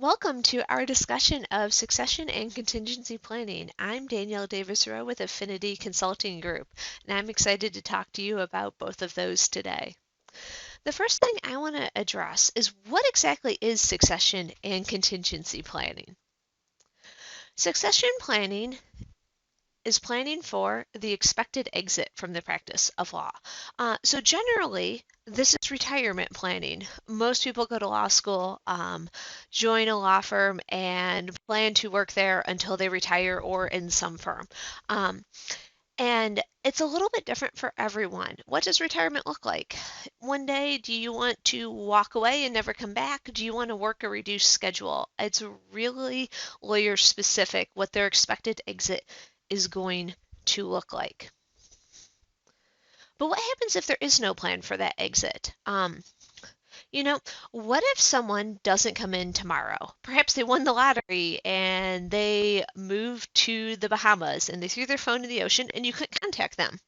Welcome to our discussion of succession and contingency planning. I'm Danielle Davis-Rowe with Affinity Consulting Group, and I'm excited to talk to you about both of those today. The first thing I want to address is what exactly is succession and contingency planning? Succession planning is planning for the expected exit from the practice of law. So generally, this is retirement planning. Most people go to law school, join a law firm, and plan to work there until they retire or in some firm. Um, and it's a little bit different for everyone. What does retirement look like? One day, do you want to walk away and never come back? Do you want to work a reduced schedule? It's really lawyer specific what their expected exit is going to look like. But what happens if there is no plan for that exit? What if someone doesn't come in tomorrow? Perhaps they won the lottery and they moved to the Bahamas and they threw their phone in the ocean and you couldn't contact them.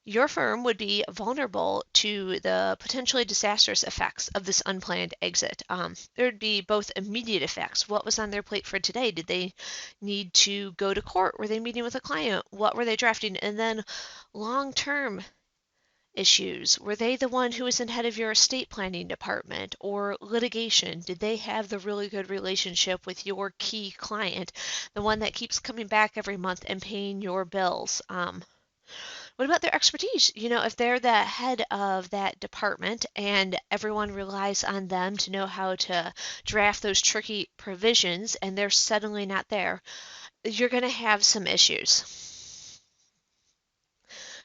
Your firm would be vulnerable to the potentially disastrous effects of this unplanned exit. There would be both immediate effects. What was on their plate for today? Did they need to go to court? Were they meeting with a client? What were they drafting? And then long-term issues. Were they the one who was in head of your estate planning department or litigation? Did they have the really good relationship with your key client, the one that keeps coming back every month and paying your bills? What about their expertise? If they're the head of that department and everyone relies on them to know how to draft those tricky provisions and they're suddenly not there, you're going to have some issues.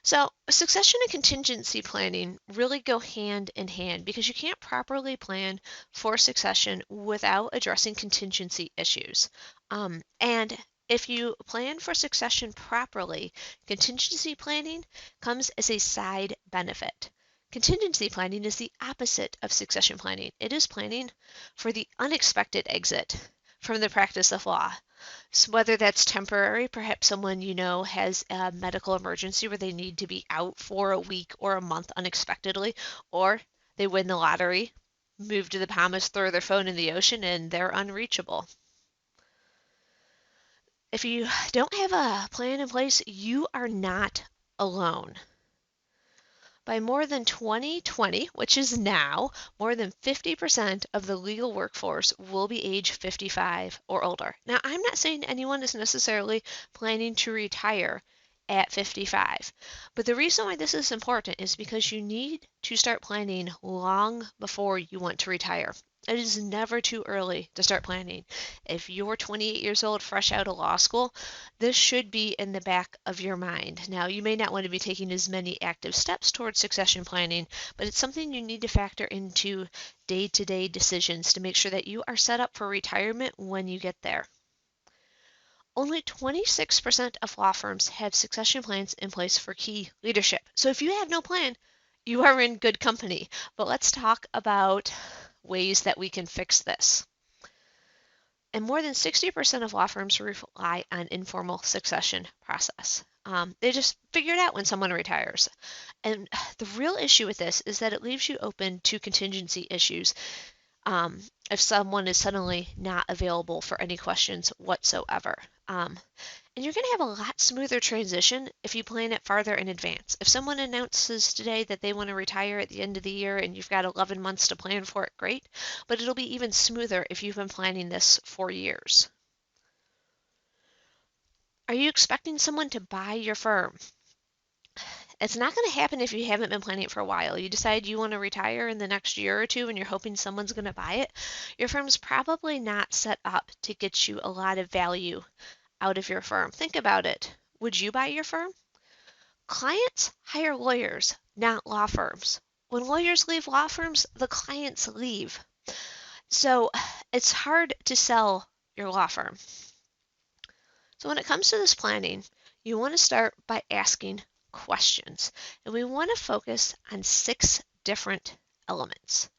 So succession and contingency planning really go hand in hand because you can't properly plan for succession without addressing contingency issues. And if you plan for succession properly, contingency planning comes as a side benefit. Contingency planning is the opposite of succession planning. It is planning for the unexpected exit from the practice of law. So whether that's temporary, perhaps someone has a medical emergency where they need to be out for a week or a month unexpectedly, or they win the lottery, move to the Bahamas, throw their phone in the ocean, and they're unreachable. If you don't have a plan in place, you are not alone. By more than 2020, which is now, more than 50% of the legal workforce will be age 55 or older. Now, I'm not saying anyone is necessarily planning to retire at 55, but the reason why this is important is because you need to start planning long before you want to retire. It is never too early to start planning. If you're 28 years old, fresh out of law school, this should be in the back of your mind. Now, you may not want to be taking as many active steps towards succession planning, but it's something you need to factor into day-to-day decisions to make sure that you are set up for retirement when you get there. Only 26% of law firms have succession plans in place for key leadership. So if you have no plan, you are in good company. But let's talk about ways that we can fix this. And more than 60% of law firms rely on informal succession process. They just figure it out when someone retires. And the real issue with this is that it leaves you open to contingency issues if someone is suddenly not available for any questions whatsoever. And you're going to have a lot smoother transition if you plan it farther in advance. If someone announces today that they want to retire at the end of the year and you've got 11 months to plan for it, great. But it'll be even smoother if you've been planning this for years. Are you expecting someone to buy your firm? It's not going to happen if you haven't been planning it for a while. You decide you want to retire in the next year or two and you're hoping someone's going to buy it. Your firm's probably not set up to get you a lot of value out of your firm. Think about it. Would you buy your firm? Clients hire lawyers, not law firms. When lawyers leave law firms, the clients leave. So it's hard to sell your law firm. So when it comes to this planning, you want to start by asking questions. And we want to focus on 6 different elements.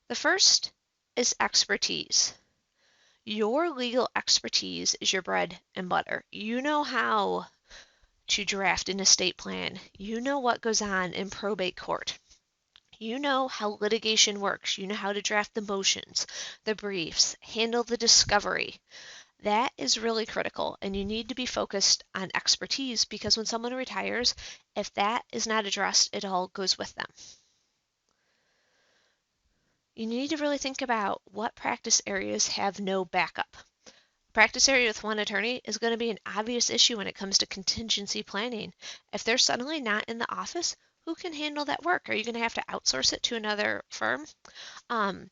The first is expertise. Your legal expertise is your bread and butter. You know how to draft an estate plan. You know what goes on in probate court. You know how litigation works. You know how to draft the motions, the briefs, handle the discovery. That is really critical, and you need to be focused on expertise because when someone retires, if that is not addressed, it all goes with them. You need to really think about what practice areas have no backup. A practice area with one attorney is going to be an obvious issue when it comes to contingency planning. If they're suddenly not in the office, who can handle that work? Are you going to have to outsource it to another firm? Um,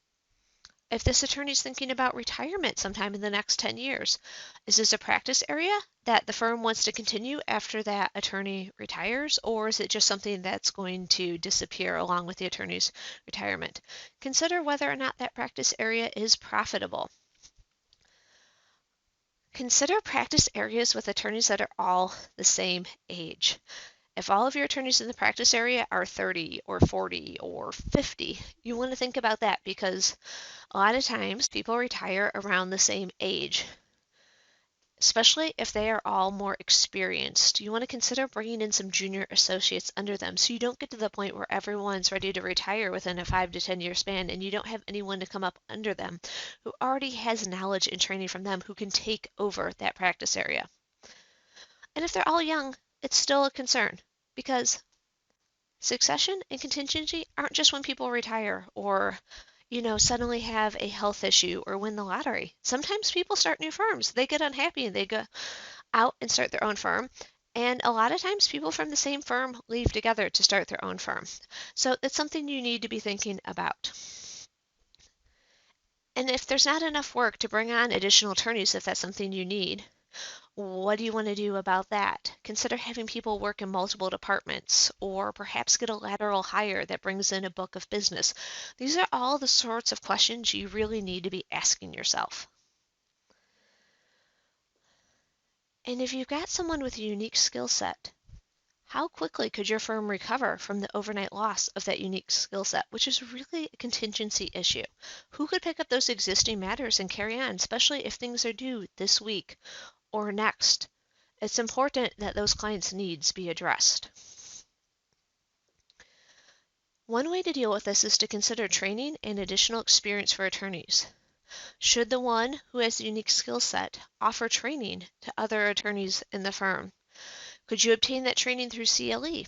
If this attorney is thinking about retirement sometime in the next 10 years, is this a practice area that the firm wants to continue after that attorney retires, or is it just something that's going to disappear along with the attorney's retirement? Consider whether or not that practice area is profitable. Consider practice areas with attorneys that are all the same age. If all of your attorneys in the practice area are 30 or 40 or 50, you want to think about that because a lot of times people retire around the same age, especially if they are all more experienced. You want to consider bringing in some junior associates under them so you don't get to the point where everyone's ready to retire within a 5 to 10 year span and you don't have anyone to come up under them who already has knowledge and training from them who can take over that practice area. And if they're all young, it's still a concern because succession and contingency aren't just when people retire or suddenly have a health issue or win the lottery. Sometimes people start new firms. They get unhappy and they go out and start their own firm. And a lot of times people from the same firm leave together to start their own firm. So it's something you need to be thinking about. And if there's not enough work to bring on additional attorneys, if that's something you need, what do you want to do about that? Consider having people work in multiple departments, or perhaps get a lateral hire that brings in a book of business. These are all the sorts of questions you really need to be asking yourself. And if you've got someone with a unique skill set, how quickly could your firm recover from the overnight loss of that unique skill set, which is really a contingency issue? Who could pick up those existing matters and carry on, especially if things are due this week or next? It's important that those clients' needs be addressed. One way to deal with this is to consider training and additional experience for attorneys. Should the one who has the unique skill set offer training to other attorneys in the firm? Could you obtain that training through CLE?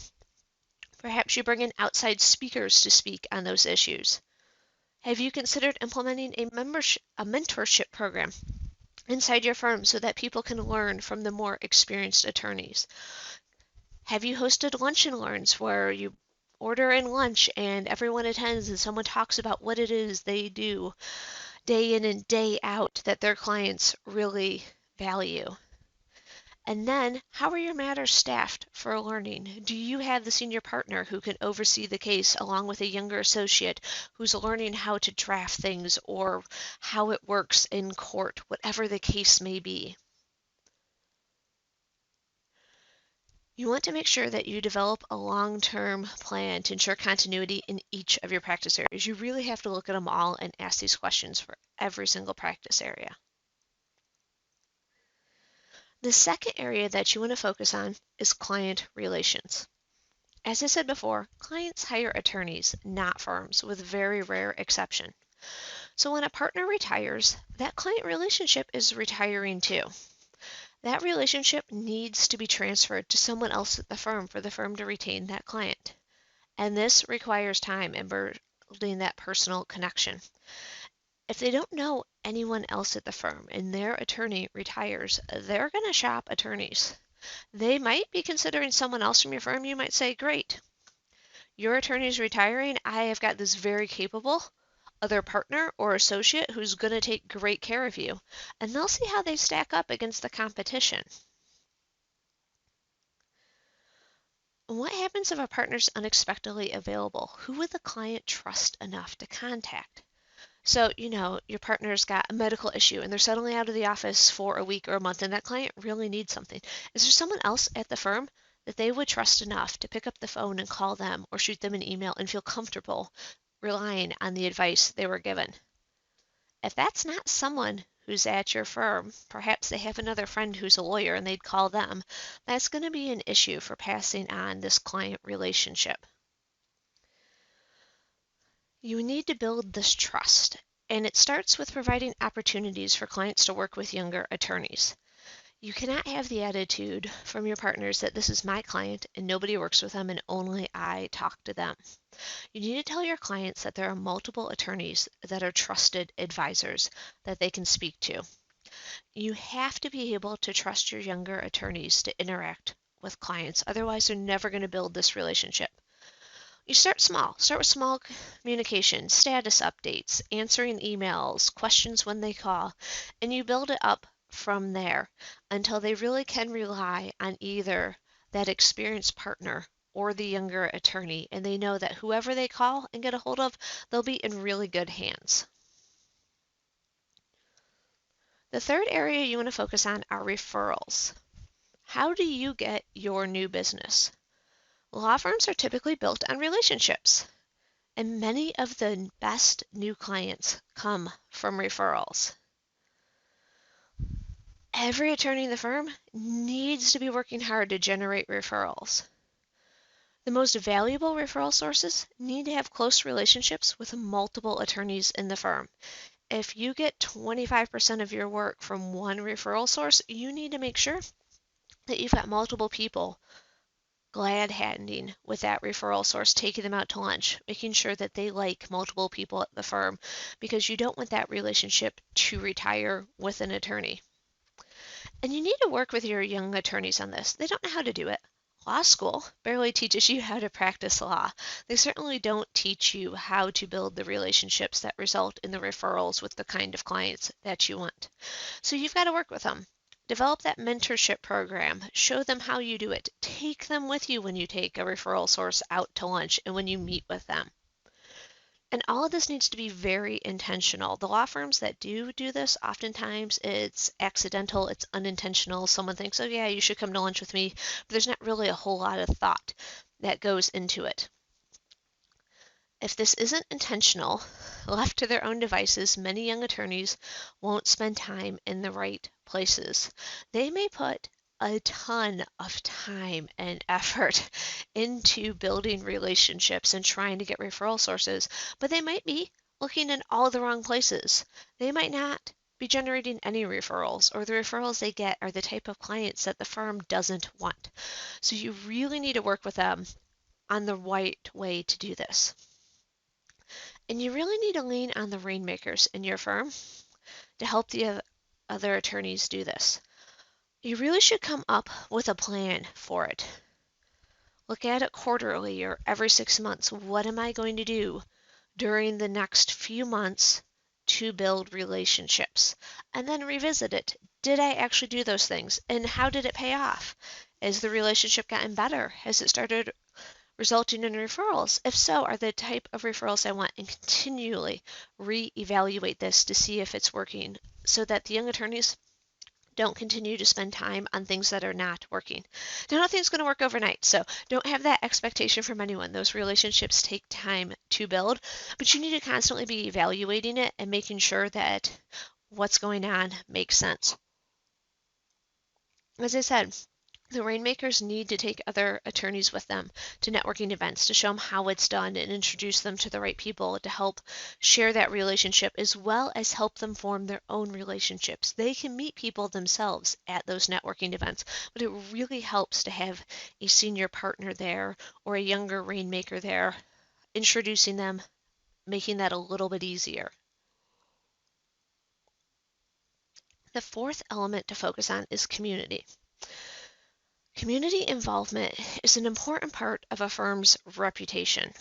Perhaps you bring in outside speakers to speak on those issues. Have you considered implementing a mentorship program inside your firm so that people can learn from the more experienced attorneys? Have you hosted lunch and learns where you order in lunch and everyone attends and someone talks about what it is they do day in and day out that their clients really value? And then, how are your matters staffed for learning? Do you have the senior partner who can oversee the case along with a younger associate who's learning how to draft things or how it works in court, whatever the case may be? You want to make sure that you develop a long-term plan to ensure continuity in each of your practice areas. You really have to look at them all and ask these questions for every single practice area. The second area that you want to focus on is client relations. As I said before, clients hire attorneys, not firms, with very rare exception. So when a partner retires, that client relationship is retiring too. That relationship needs to be transferred to someone else at the firm for the firm to retain that client. And this requires time in building that personal connection. If they don't know anyone else at the firm and their attorney retires, they're going to shop attorneys. They might be considering someone else from your firm. You might say, great, your attorney's retiring. I have got this very capable other partner or associate who's going to take great care of you. And they'll see how they stack up against the competition. What happens if a partner's unexpectedly available? Who would the client trust enough to contact? So, your partner's got a medical issue and they're suddenly out of the office for a week or a month and that client really needs something. Is there someone else at the firm that they would trust enough to pick up the phone and call them or shoot them an email and feel comfortable relying on the advice they were given? If that's not someone who's at your firm, perhaps they have another friend who's a lawyer and they'd call them, that's going to be an issue for passing on this client relationship. You need to build this trust, and it starts with providing opportunities for clients to work with younger attorneys. You cannot have the attitude from your partners that this is my client and nobody works with them and only I talk to them. You need to tell your clients that there are multiple attorneys that are trusted advisors that they can speak to. You have to be able to trust your younger attorneys to interact with clients, otherwise, they're never going to build this relationship. You start small. Start with small communication, status updates, answering emails, questions when they call, and you build it up from there until they really can rely on either that experienced partner or the younger attorney, and they know that whoever they call and get a hold of, they'll be in really good hands. The third area you want to focus on are referrals. How do you get your new business? Law firms are typically built on relationships, and many of the best new clients come from referrals. Every attorney in the firm needs to be working hard to generate referrals. The most valuable referral sources need to have close relationships with multiple attorneys in the firm. If you get 25% of your work from one referral source, you need to make sure that you've got multiple people glad handing with that referral source, taking them out to lunch, making sure that they like multiple people at the firm, because you don't want that relationship to retire with an attorney. And you need to work with your young attorneys on this. They don't know how to do it. Law school barely teaches you how to practice law. They certainly don't teach you how to build the relationships that result in the referrals with the kind of clients that you want. So you've got to work with them. Develop that mentorship program. Show them how you do it. Take them with you when you take a referral source out to lunch and when you meet with them. And all of this needs to be very intentional. The law firms that do this, oftentimes it's accidental, it's unintentional. Someone thinks, oh yeah, you should come to lunch with me, but there's not really a whole lot of thought that goes into it. If this isn't intentional, left to their own devices, many young attorneys won't spend time in the right places. They may put a ton of time and effort into building relationships and trying to get referral sources, but they might be looking in all the wrong places. They might not be generating any referrals, or the referrals they get are the type of clients that the firm doesn't want. So you really need to work with them on the right way to do this. And you really need to lean on the rainmakers in your firm to help the other attorneys do this. You really should come up with a plan for it. Look at it quarterly or every 6 months. What am I going to do during the next few months to build relationships? And then revisit it. Did I actually do those things? And how did it pay off? Has the relationship gotten better? Has it started resulting in referrals? If so, are the type of referrals I want? And continually reevaluate this to see if it's working so that the young attorneys don't continue to spend time on things that are not working. Now, nothing's going to work overnight, so don't have that expectation from anyone. Those relationships take time to build, but you need to constantly be evaluating it and making sure that what's going on makes sense. As I said, the rainmakers need to take other attorneys with them to networking events to show them how it's done and introduce them to the right people to help share that relationship, as well as help them form their own relationships. They can meet people themselves at those networking events, but it really helps to have a senior partner there or a younger rainmaker there, introducing them, making that a little bit easier. The fourth element to focus on is community. Community involvement is an important part of a firm's reputation,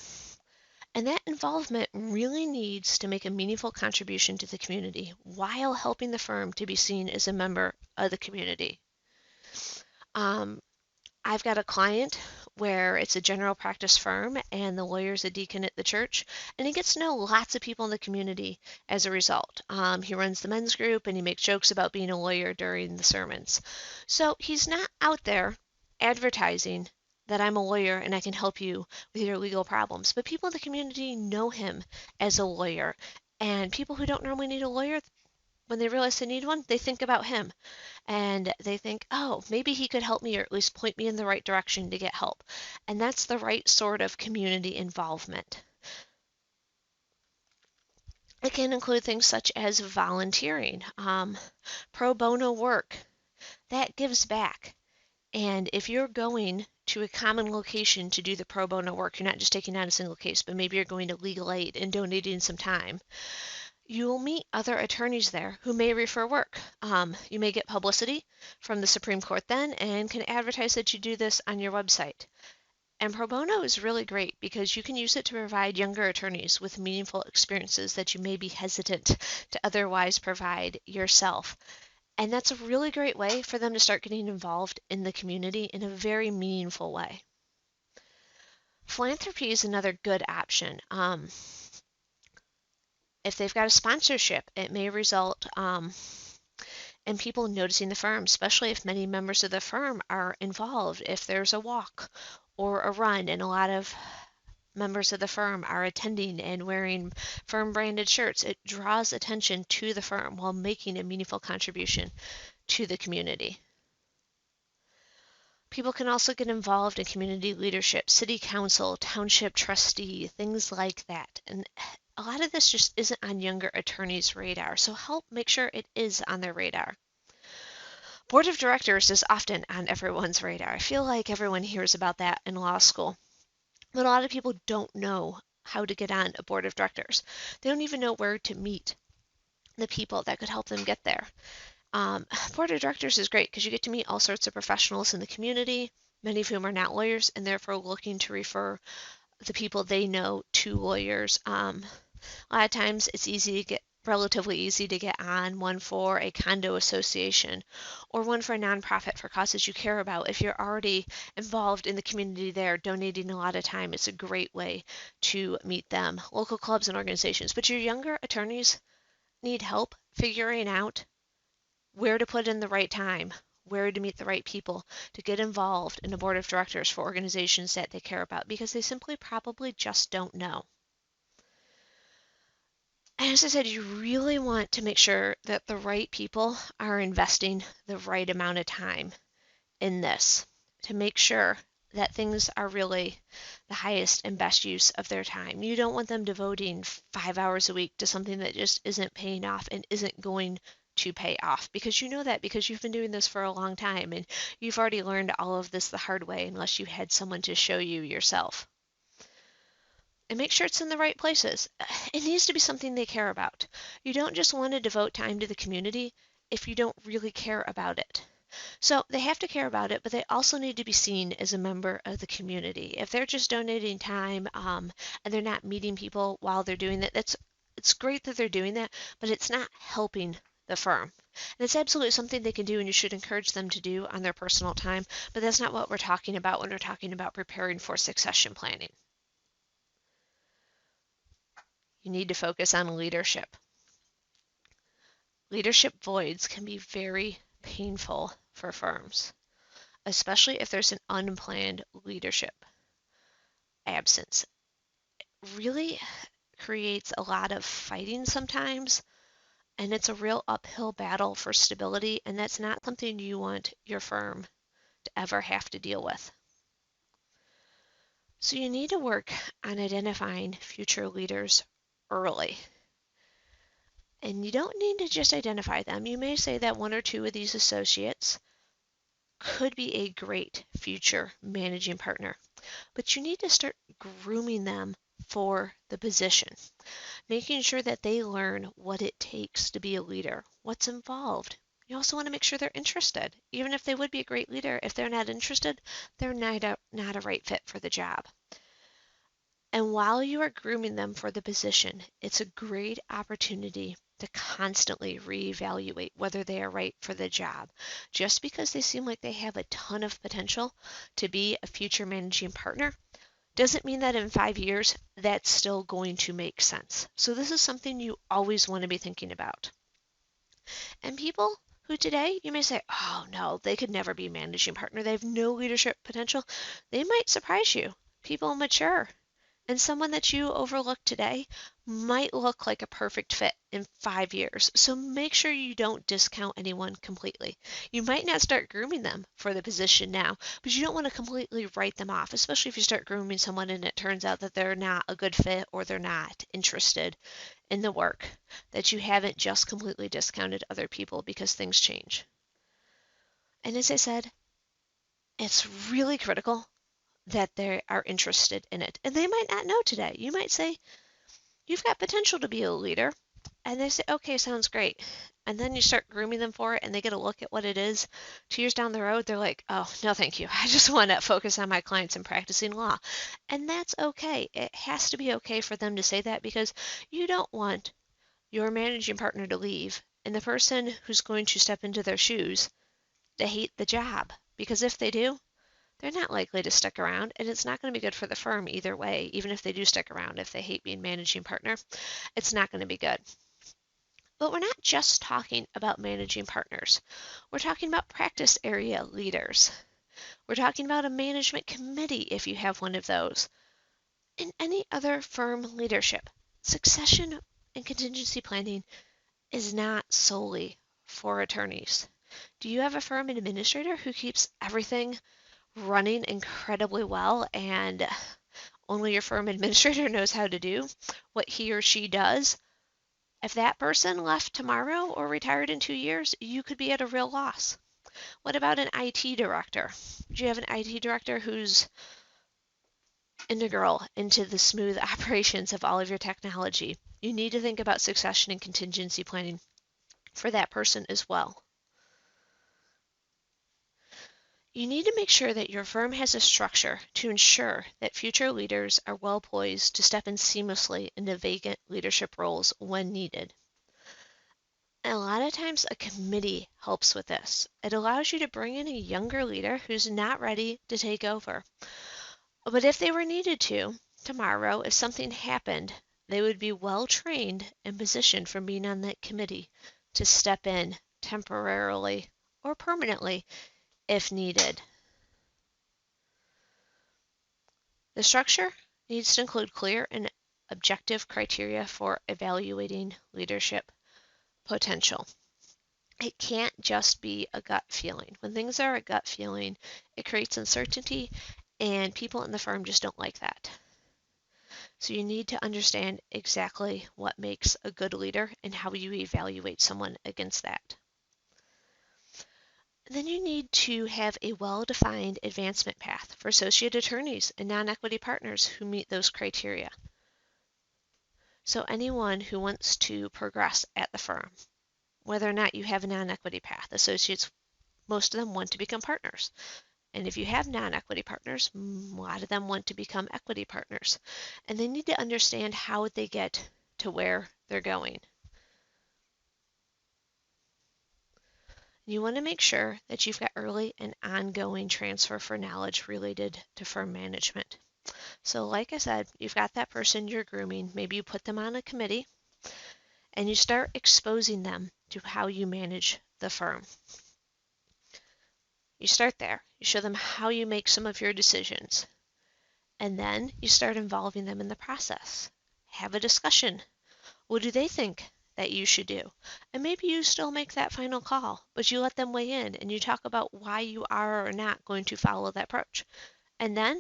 and that involvement really needs to make a meaningful contribution to the community while helping the firm to be seen as a member of the community. I've got a client where it's a general practice firm and the lawyer's a deacon at the church, and he gets to know lots of people in the community as a result. He runs the men's group and he makes jokes about being a lawyer during the sermons. So he's not out there advertising that I'm a lawyer and I can help you with your legal problems, but people in the community know him as a lawyer, and people who don't normally need a lawyer, when they realize they need one, they think about him and they think, oh, maybe he could help me or at least point me in the right direction to get help. And that's the right sort of community involvement. It can include things such as volunteering, pro bono work. That gives back. And if you're going to a common location to do the pro bono work, you're not just taking on a single case, but maybe you're going to legal aid and donating some time. You will meet other attorneys there who may refer work. You may get publicity from the Supreme Court then and can advertise that you do this on your website. And pro bono is really great because you can use it to provide younger attorneys with meaningful experiences that you may be hesitant to otherwise provide yourself. And that's a really great way for them to start getting involved in the community in a very meaningful way. Philanthropy is another good option. If they've got a sponsorship, it may result and people noticing the firm, especially if many members of the firm are involved. If there's a walk or a run and a lot of members of the firm are attending and wearing firm branded shirts, it draws attention to the firm while making a meaningful contribution to the community. People can also get involved in community leadership, city council, township trustee, things like that. And a lot of this just isn't on younger attorneys' radar, so help make sure it is on their radar. Board of directors is often on everyone's radar. I feel like everyone hears about that in law school, but a lot of people don't know how to get on a board of directors. They don't even know where to meet the people that could help them get there. Board of directors is great because you get to meet all sorts of professionals in the community, many of whom are not lawyers and therefore looking to refer the people they know to lawyers. A lot of times it's relatively easy to get on one for a condo association or one for a nonprofit for causes you care about. If you're already involved in the community there, donating a lot of time, it's a great way to meet them. Local clubs and organizations. But your younger attorneys need help figuring out where to put in the right time, where to meet the right people to get involved in a board of directors for organizations that they care about because they simply probably just don't know. And as I said, you really want to make sure that the right people are investing the right amount of time in this to make sure that things are really the highest and best use of their time. You don't want them devoting 5 hours a week to something that just isn't paying off and isn't going to pay off because you know that because you've been doing this for a long time and you've already learned all of this the hard way unless you had someone to show you yourself. And make sure it's in the right places. It needs to be something they care about. You don't just want to devote time to the community if you don't really care about it. So they have to care about it, but they also need to be seen as a member of the community. If they're just donating time and they're not meeting people while they're doing that, it's great that they're doing that, but it's not helping the firm. And it's absolutely something they can do and you should encourage them to do on their personal time, but that's not what we're talking about when we're talking about preparing for succession planning. You need to focus on leadership. Leadership voids can be very painful for firms, especially if there's an unplanned leadership absence. It really creates a lot of fighting sometimes, and it's a real uphill battle for stability, and that's not something you want your firm to ever have to deal with. So you need to work on identifying future leaders early. And you don't need to just identify them. You may say that one or two of these associates could be a great future managing partner, but you need to start grooming them for the position, making sure that they learn what it takes to be a leader, what's involved. You also want to make sure they're interested. Even if they would be a great leader, if they're not interested, they're not a right fit for the job. And while you are grooming them for the position, it's a great opportunity to constantly reevaluate whether they are right for the job. Just because they seem like they have a ton of potential to be a future managing partner doesn't mean that in 5 years that's still going to make sense. So this is something you always want to be thinking about. And people who today you may say, oh no, they could never be managing partner. They have no leadership potential. They might surprise you. People mature. And someone that you overlook today might look like a perfect fit in 5 years. So make sure you don't discount anyone completely. You might not start grooming them for the position now, but you don't want to completely write them off, especially if you start grooming someone and it turns out that they're not a good fit or they're not interested in the work, that you haven't just completely discounted other people because things change. And as I said, it's really critical that they are interested in it. And they might not know today. You might say, you've got potential to be a leader. And they say, okay, sounds great. And then you start grooming them for it and they get a look at what it is. 2 years down the road, they're like, oh, no, thank you. I just want to focus on my clients and practicing law. And that's okay. It has to be okay for them to say that because you don't want your managing partner to leave and the person who's going to step into their shoes to hate the job. Because if they do, they're not likely to stick around, and it's not going to be good for the firm either way. Even if they do stick around, if they hate being managing partner, it's not going to be good. But we're not just talking about managing partners. We're talking about practice area leaders. We're talking about a management committee if you have one of those. And any other firm leadership. Succession and contingency planning is not solely for attorneys. Do you have a firm administrator who keeps everything running incredibly well and only your firm administrator knows how to do what he or she does? If that person left tomorrow or retired in 2 years, you could be at a real loss. What about an IT director? Do you have an IT director who's integral into the smooth operations of all of your technology? You need to think about succession and contingency planning for that person as well. You need to make sure that your firm has a structure to ensure that future leaders are well poised to step in seamlessly into vacant leadership roles when needed. And a lot of times a committee helps with this. It allows you to bring in a younger leader who's not ready to take over. But if they were needed to, tomorrow, if something happened, they would be well trained and positioned from being on that committee to step in temporarily or permanently if needed. The structure needs to include clear and objective criteria for evaluating leadership potential. It can't just be a gut feeling. When things are a gut feeling, it creates uncertainty, and people in the firm just don't like that. So you need to understand exactly what makes a good leader and how you evaluate someone against that. Then you need to have a well-defined advancement path for associate attorneys and non-equity partners who meet those criteria. So anyone who wants to progress at the firm, whether or not you have a non-equity path, associates, most of them want to become partners. And if you have non-equity partners, a lot of them want to become equity partners. And they need to understand how they get to where they're going. You want to make sure that you've got early and ongoing transfer for knowledge related to firm management. So like I said, you've got that person you're grooming. Maybe you put them on a committee and you start exposing them to how you manage the firm. You start there. You show them how you make some of your decisions. And then you start involving them in the process. Have a discussion. What do they think that you should do? And maybe you still make that final call, but you let them weigh in and you talk about why you are or not going to follow that approach. And then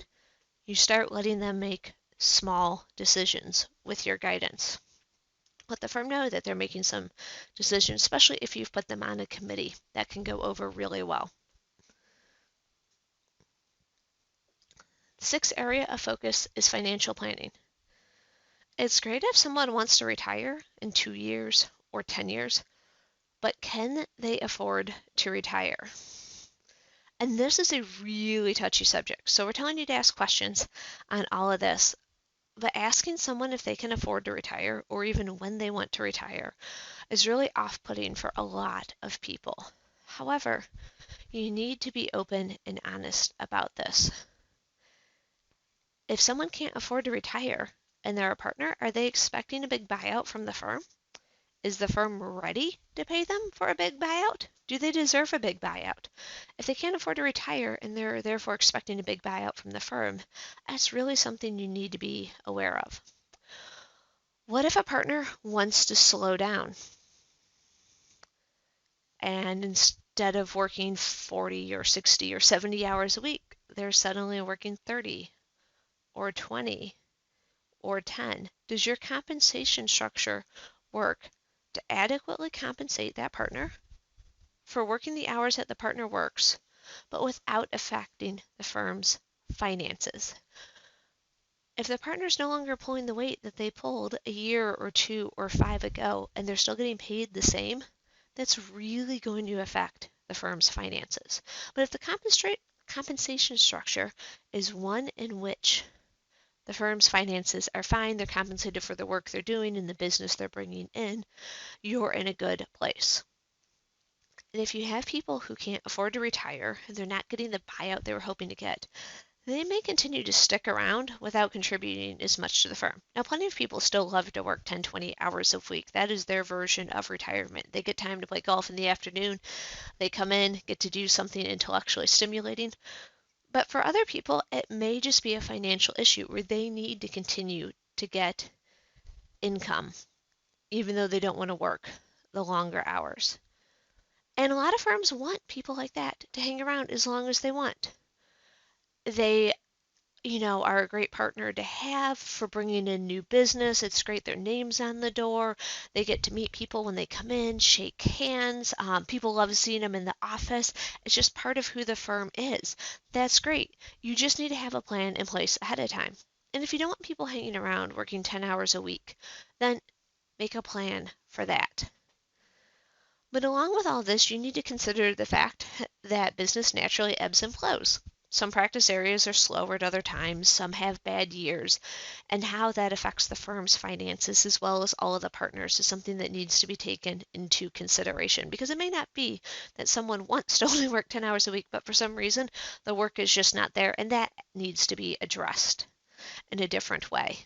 you start letting them make small decisions with your guidance. Let the firm know that they're making some decisions, especially if you've put them on a committee. That can go over really well. The sixth area of focus is financial planning. It's great if someone wants to retire in 2 years or 10 years, but can they afford to retire? And this is a really touchy subject. So we're telling you to ask questions on all of this, but asking someone if they can afford to retire or even when they want to retire is really off-putting for a lot of people. However, you need to be open and honest about this. If someone can't afford to retire and they're a partner, are they expecting a big buyout from the firm? Is the firm ready to pay them for a big buyout? Do they deserve a big buyout? If they can't afford to retire and they're therefore expecting a big buyout from the firm, that's really something you need to be aware of. What if a partner wants to slow down and instead of working 40 or 60 or 70 hours a week, they're suddenly working 30 or 20 or 10? Does your compensation structure work to adequately compensate that partner for working the hours that the partner works, but without affecting the firm's finances? If the partner's no longer pulling the weight that they pulled a year or 2 or 5 ago, and they're still getting paid the same, that's really going to affect the firm's finances. But if the compensation structure is one in which the firm's finances are fine, they're compensated for the work they're doing and the business they're bringing in, you're in a good place. And if you have people who can't afford to retire and they're not getting the buyout they were hoping to get, they may continue to stick around without contributing as much to the firm. Now, plenty of people still love to work 10, 20 hours a week. That is their version of retirement. They get time to play golf in the afternoon. They come in, get to do something intellectually stimulating. But for other people, it may just be a financial issue where they need to continue to get income, even though they don't want to work the longer hours. And a lot of firms want people like that to hang around as long as they want. They are a great partner to have for bringing in new business. It's great their name's on the door. They get to meet people when they come in, shake hands. People love seeing them in the office. It's just part of who the firm is. That's great. You just need to have a plan in place ahead of time. And if you don't want people hanging around working 10 hours a week, then make a plan for that. But along with all this, you need to consider the fact that business naturally ebbs and flows. Some practice areas are slower at other times, some have bad years, and how that affects the firm's finances as well as all of the partners is something that needs to be taken into consideration, because it may not be that someone wants to only work 10 hours a week, but for some reason the work is just not there, and that needs to be addressed in a different way.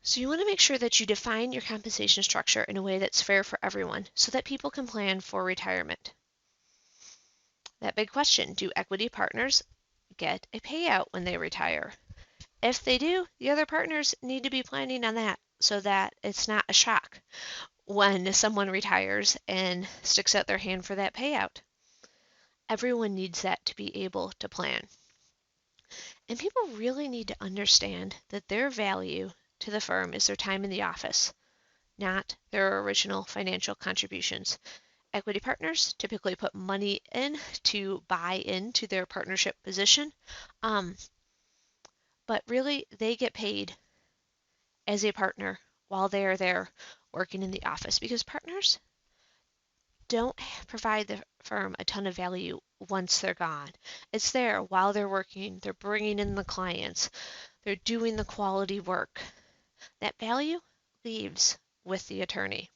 So you want to make sure that you define your compensation structure in a way that's fair for everyone so that people can plan for retirement. That big question, do equity partners get a payout when they retire? If they do, the other partners need to be planning on that so that it's not a shock when someone retires and sticks out their hand for that payout. Everyone needs that to be able to plan. And people really need to understand that their value to the firm is their time in the office, not their original financial contributions. Equity partners typically put money in to buy into their partnership position, but really they get paid as a partner while they are there working in the office, because partners don't provide the firm a ton of value once they're gone. It's there while they're working, they're bringing in the clients, they're doing the quality work. That value leaves with the attorney.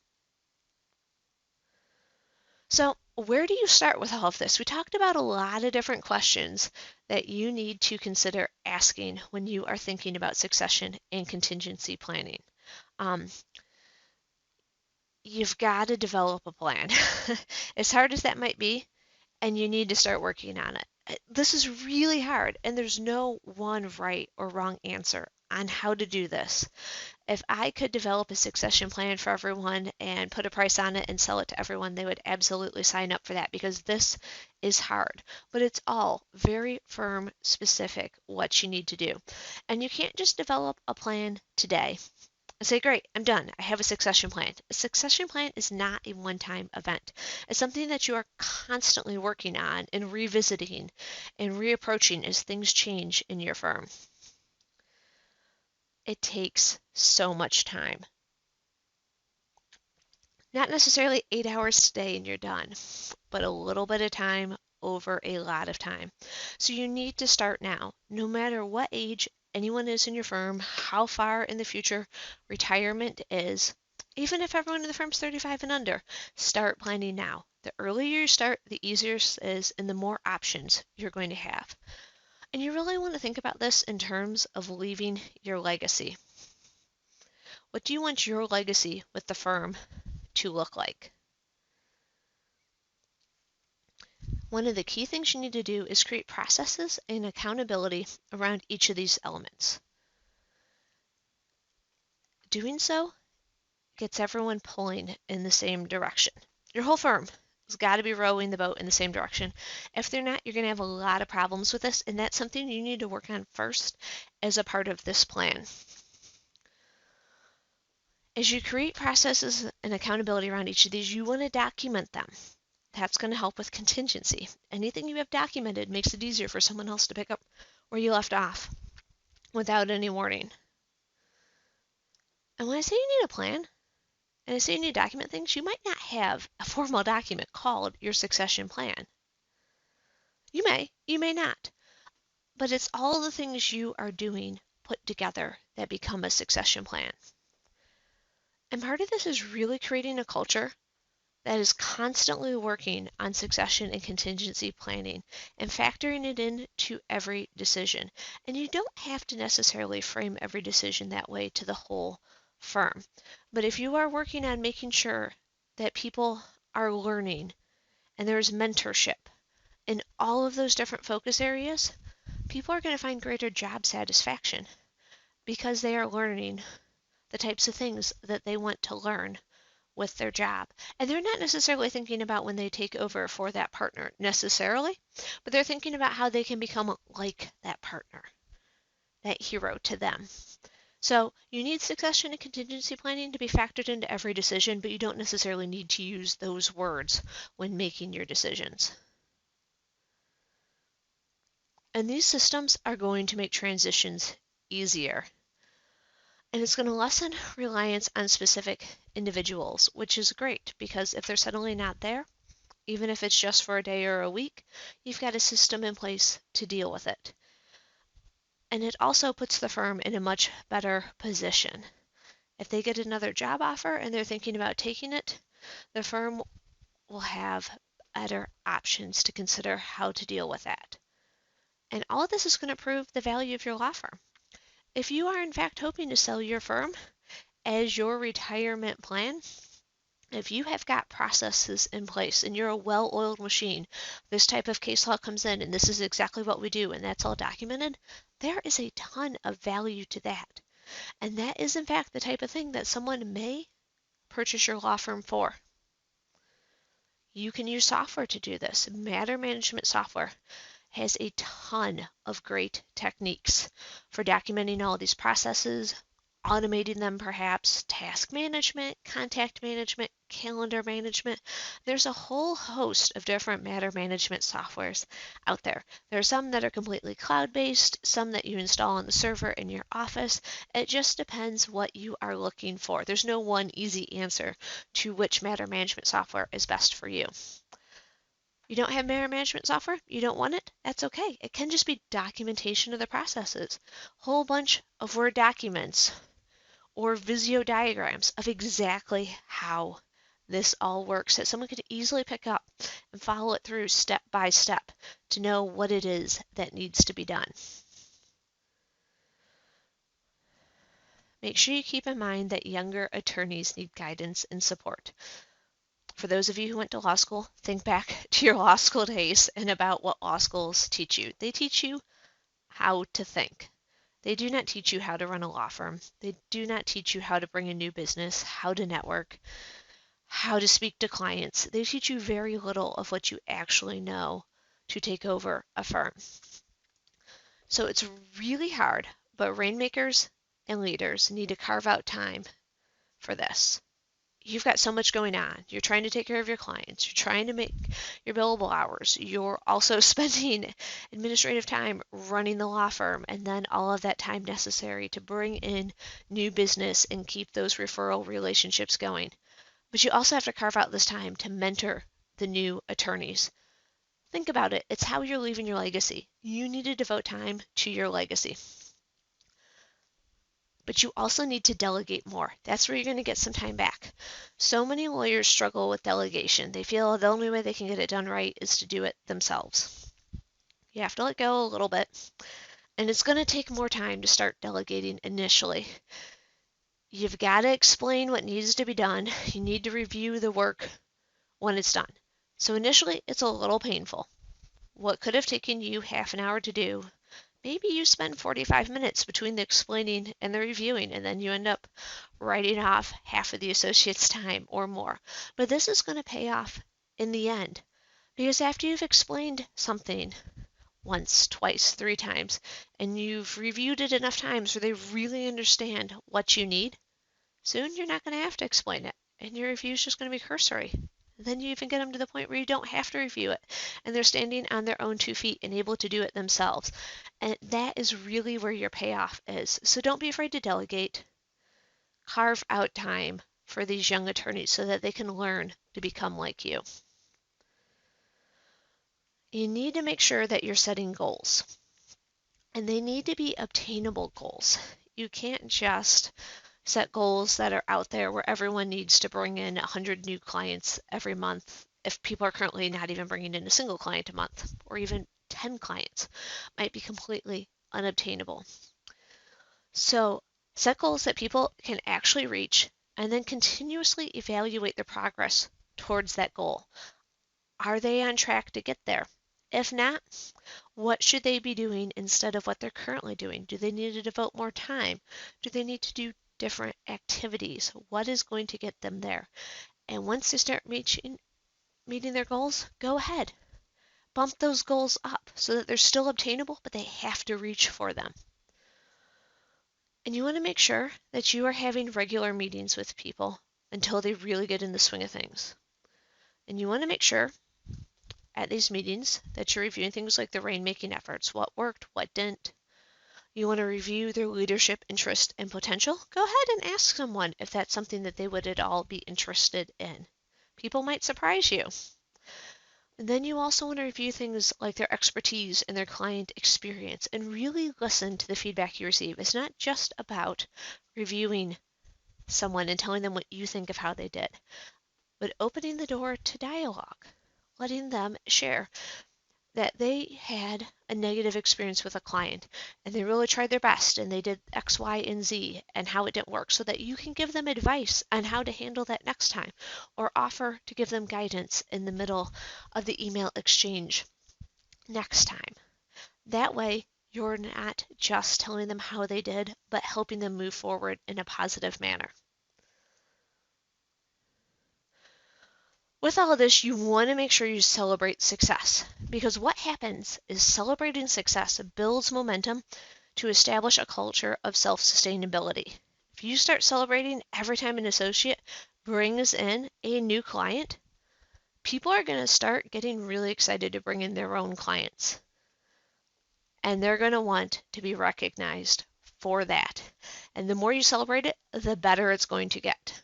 So where do you start with all of this? We talked about a lot of different questions that you need to consider asking when you are thinking about succession and contingency planning. You've got to develop a plan. As hard as that might be, and you need to start working on it. This is really hard, and there's no one right or wrong answer on how to do this. If I could develop a succession plan for everyone and put a price on it and sell it to everyone, they would absolutely sign up for that, because this is hard. But it's all very firm specific what you need to do. And you can't just develop a plan today and say, great, I'm done. I have a succession plan. A succession plan is not a one-time event. It's something that you are constantly working on and revisiting and reapproaching as things change in your firm. It takes so much time. Not necessarily 8 hours today and you're done, but a little bit of time over a lot of time. So you need to start now, no matter what age anyone is in your firm, how far in the future retirement is. Even if everyone in the firm's 35 and under, start planning now. The earlier you start, the easier it is and the more options you're going to have. And you really want to think about this in terms of leaving your legacy. What do you want your legacy with the firm to look like? One of the key things you need to do is create processes and accountability around each of these elements. Doing so gets everyone pulling in the same direction. Your whole firm has got to be rowing the boat in the same direction. If they're not, you're going to have a lot of problems with this, and that's something you need to work on first as a part of this plan. As you create processes and accountability around each of these, you want to document them. That's going to help with contingency. Anything you have documented makes it easier for someone else to pick up where you left off without any warning. And when I say you need a plan, and I say you need to document things, you might not have a formal document called your succession plan. You may not. But it's all the things you are doing put together that become a succession plan. And part of this is really creating a culture that is constantly working on succession and contingency planning and factoring it into every decision. And you don't have to necessarily frame every decision that way to the whole firm. But if you are working on making sure that people are learning and there's mentorship in all of those different focus areas, people are going to find greater job satisfaction because they are learning the types of things that they want to learn with their job. And they're not necessarily thinking about when they take over for that partner necessarily, but they're thinking about how they can become like that partner, that hero to them. So you need succession and contingency planning to be factored into every decision, but you don't necessarily need to use those words when making your decisions. And these systems are going to make transitions easier. And it's going to lessen reliance on specific individuals, which is great because if they're suddenly not there, even if it's just for a day or a week, you've got a system in place to deal with it. And it also puts the firm in a much better position. If they get another job offer and they're thinking about taking it, the firm will have better options to consider how to deal with that. And all of this is going to prove the value of your law firm. If you are in fact hoping to sell your firm as your retirement plan, if you have got processes in place and you're a well-oiled machine, this type of case law comes in and this is exactly what we do and that's all documented, there is a ton of value to that. And that is in fact the type of thing that someone may purchase your law firm for. You can use software to do this. Matter management software has a ton of great techniques for documenting all of these processes, automating them perhaps, task management, contact management, calendar management. There's a whole host of different matter management softwares out there. There are some that are completely cloud-based, some that you install on the server in your office. It just depends what you are looking for. There's no one easy answer to which matter management software is best for you. You don't have matter management software? You don't want it? That's okay. It can just be documentation of the processes. Whole bunch of Word documents or Visio diagrams of exactly how this all works that someone could easily pick up and follow it through step by step to know what it is that needs to be done. Make sure you keep in mind that younger attorneys need guidance and support. For those of you who went to law school, think back to your law school days and about what law schools teach you. They teach you how to think. They do not teach you how to run a law firm. They do not teach you how to bring a new business, how to network, how to speak to clients. They teach you very little of what you actually know to take over a firm. So it's really hard, but rainmakers and leaders need to carve out time for this. You've got so much going on. You're trying to take care of your clients. You're trying to make your billable hours. You're also spending administrative time running the law firm and then all of that time necessary to bring in new business and keep those referral relationships going. But you also have to carve out this time to mentor the new attorneys. Think about it. It's how you're leaving your legacy. You need to devote time to your legacy. But you also need to delegate more. That's where you're going to get some time back. So many lawyers struggle with delegation. They feel the only way they can get it done right is to do it themselves. You have to let go a little bit, and it's going to take more time to start delegating initially. You've got to explain what needs to be done. You need to review the work when it's done. So initially, it's a little painful. What could have taken you half an hour to do, maybe you spend 45 minutes between the explaining and the reviewing, and then you end up writing off half of the associate's time or more. But this is going to pay off in the end, because after you've explained something once, twice, three times, and you've reviewed it enough times where they really understand what you need, soon you're not going to have to explain it, and your review is just going to be cursory. Then you even get them to the point where you don't have to review it, and they're standing on their own 2 feet and able to do it themselves. And that is really where your payoff is. So don't be afraid to delegate. Carve out time for these young attorneys so that they can learn to become like you. You need to make sure that you're setting goals, and they need to be obtainable goals. You can't just set goals that are out there where everyone needs to bring in 100 new clients every month if people are currently not even bringing in a single client a month, or even 10 clients might be completely unobtainable. So set goals that people can actually reach, and then continuously evaluate their progress towards that goal. Are they on track to get there? If not, what should they be doing instead of what they're currently doing? Do they need to devote more time? Do they need to do different activities? What is going to get them there? And once they start meeting their goals, go ahead. Bump those goals up so that they're still obtainable, but they have to reach for them. And you want to make sure that you are having regular meetings with people until they really get in the swing of things. And you want to make sure at these meetings that you're reviewing things like the rainmaking efforts, what worked, what didn't. You want to review their leadership, interest, and potential. Go ahead and ask someone if that's something that they would at all be interested in. People might surprise you. And then you also want to review things like their expertise and their client experience and really listen to the feedback you receive. It's not just about reviewing someone and telling them what you think of how they did, but opening the door to dialogue, letting them share that they had a negative experience with a client and they really tried their best and they did X, Y, and Z and how it didn't work, so that you can give them advice on how to handle that next time, or offer to give them guidance in the middle of the email exchange next time. That way, you're not just telling them how they did, but helping them move forward in a positive manner. With all of this, you want to make sure you celebrate success, because what happens is celebrating success builds momentum to establish a culture of self-sustainability. If you start celebrating every time an associate brings in a new client, people are going to start getting really excited to bring in their own clients. And they're going to want to be recognized for that. And the more you celebrate it, the better it's going to get.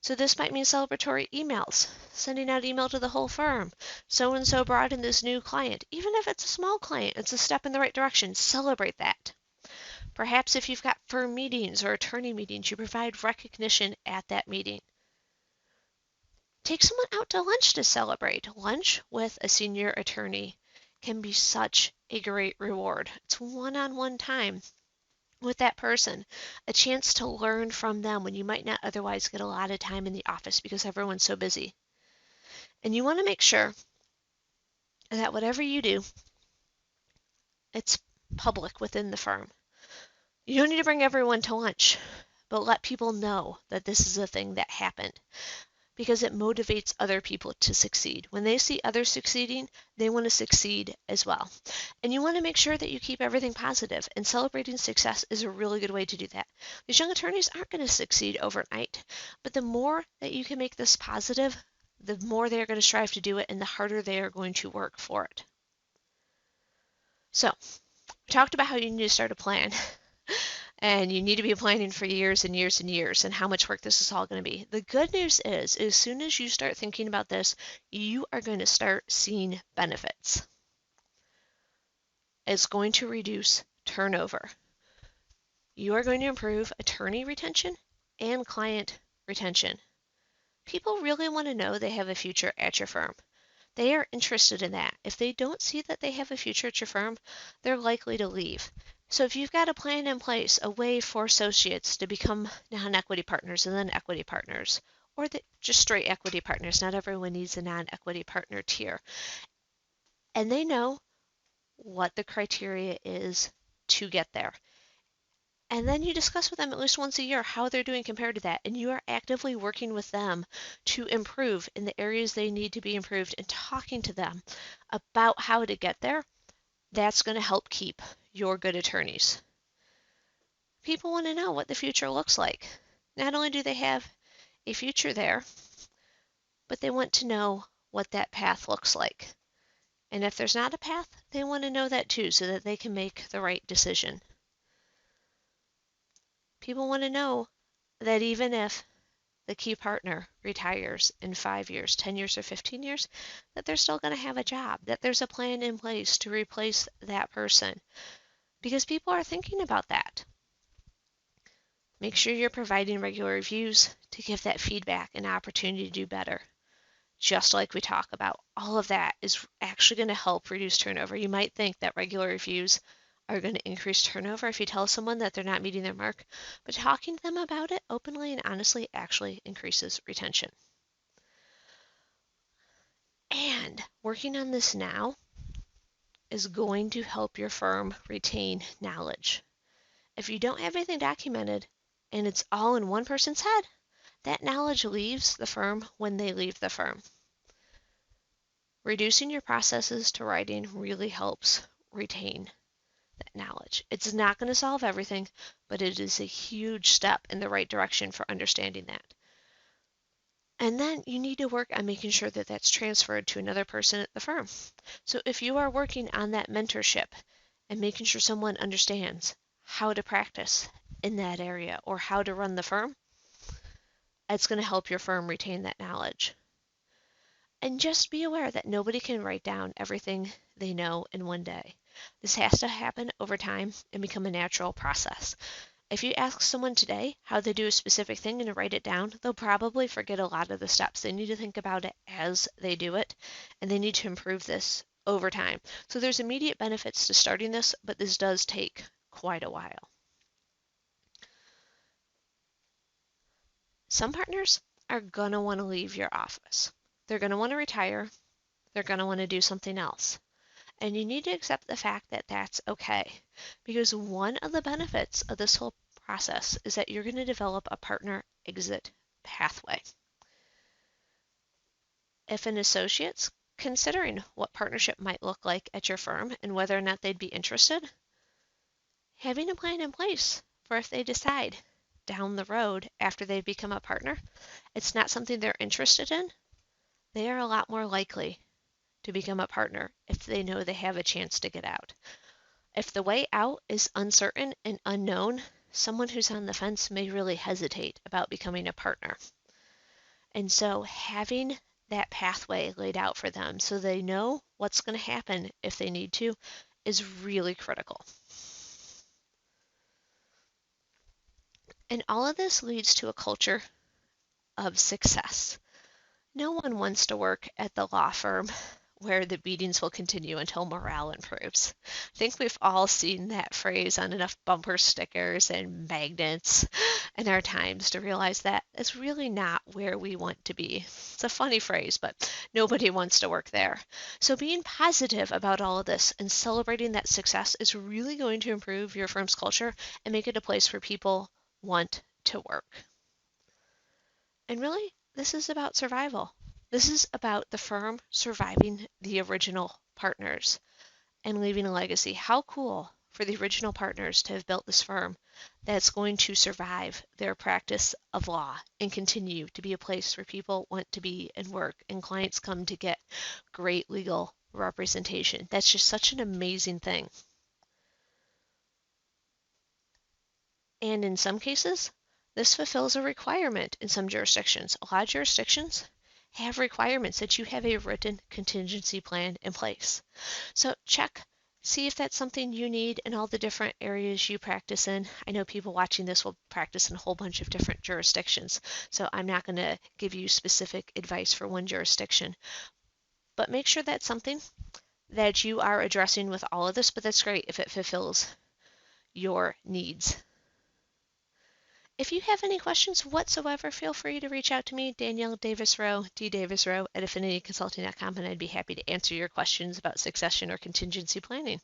So this might mean celebratory emails, sending out email to the whole firm. So-and-so brought in this new client. Even if it's a small client, it's a step in the right direction. Celebrate that. Perhaps if you've got firm meetings or attorney meetings, you provide recognition at that meeting. Take someone out to lunch to celebrate. Lunch with a senior attorney can be such a great reward. It's one-on-one time with that person, a chance to learn from them when you might not otherwise get a lot of time in the office because everyone's so busy. And you want to make sure that whatever you do, it's public within the firm. You don't need to bring everyone to lunch, but let people know that this is a thing that happened, because it motivates other people to succeed. When they see others succeeding, they want to succeed as well. And you want to make sure that you keep everything positive, and celebrating success is a really good way to do that. These young attorneys aren't going to succeed overnight, but the more that you can make this positive, the more they are going to strive to do it, and the harder they are going to work for it. So, we talked about how you need to start a plan. And you need to be planning for years and years and years, and how much work this is all going to be. The good news is, as soon as you start thinking about this, you are going to start seeing benefits. It's going to reduce turnover. You are going to improve attorney retention and client retention. People really want to know they have a future at your firm. They are interested in that. If they don't see that they have a future at your firm, they're likely to leave. So if you've got a plan in place, a way for associates to become non-equity partners and then equity partners, or just straight equity partners, not everyone needs a non-equity partner tier. and they know what the criteria is to get there. And then you discuss with them at least once a year how they're doing compared to that. And you are actively working with them to improve in the areas they need to be improved and talking to them about how to get there. That's going to help keep your good attorneys. People want to know what the future looks like. Not only do they have a future there, but they want to know what that path looks like. And if there's not a path, they want to know that too so that they can make the right decision. People want to know that even if the key partner retires in 5 years, 10 years, or 15 years, that they're still going to have a job, that there's a plan in place to replace that person. Because people are thinking about that. Make sure you're providing regular reviews to give that feedback an opportunity to do better. Just like we talk about, all of that is actually going to help reduce turnover. You might think that regular reviews are going to increase turnover if you tell someone that they're not meeting their mark, but talking to them about it openly and honestly actually increases retention. And working on this now is going to help your firm retain knowledge. If you don't have anything documented and it's all in one person's head, that knowledge leaves the firm when they leave the firm. Reducing your processes to writing really helps retain that knowledge. It's not going to solve everything, but it is a huge step in the right direction for understanding that. And then you need to work on making sure that that's transferred to another person at the firm. So if you are working on that mentorship and making sure someone understands how to practice in that area or how to run the firm, it's going to help your firm retain that knowledge. And just be aware that nobody can write down everything they know in one day. This has to happen over time and become a natural process. If you ask someone today how they do a specific thing and write it down, they'll probably forget a lot of the steps. They need to think about it as they do it, and they need to improve this over time. So there's immediate benefits to starting this, but this does take quite a while. Some partners are going to want to leave your office. They're going to want to retire. They're going to want to do something else. And you need to accept the fact that that's okay. Because one of the benefits of this whole process is that you're going to develop a partner exit pathway. If an associate's considering what partnership might look like at your firm and whether or not they'd be interested, having a plan in place for if they decide down the road after they've become a partner, it's not something they're interested in, they are a lot more likely to become a partner if they know they have a chance to get out. If the way out is uncertain and unknown, someone who's on the fence may really hesitate about becoming a partner. And so having that pathway laid out for them so they know what's going to happen if they need to is really critical. And all of this leads to a culture of success. No one wants to work at the law firm where the beatings will continue until morale improves. I think we've all seen that phrase on enough bumper stickers and magnets in our times to realize that it's really not where we want to be. It's a funny phrase, but nobody wants to work there. So being positive about all of this and celebrating that success is really going to improve your firm's culture and make it a place where people want to work. And really, this is about survival. This is about the firm surviving the original partners and leaving a legacy. How cool for the original partners to have built this firm that's going to survive their practice of law and continue to be a place where people want to be and work and clients come to get great legal representation. That's just such an amazing thing. And in some cases, this fulfills a requirement in some jurisdictions. A lot of jurisdictions have requirements that you have a written contingency plan in place. So check, see if that's something you need in all the different areas you practice in. I know people watching this will practice in a whole bunch of different jurisdictions, so I'm not going to give you specific advice for one jurisdiction. But make sure that's something that you are addressing with all of this, but that's great if it fulfills your needs. If you have any questions whatsoever, feel free to reach out to me, Danielle Davis Rowe, ddavisrowe@affinityconsulting.com, and I'd be happy to answer your questions about succession or contingency planning.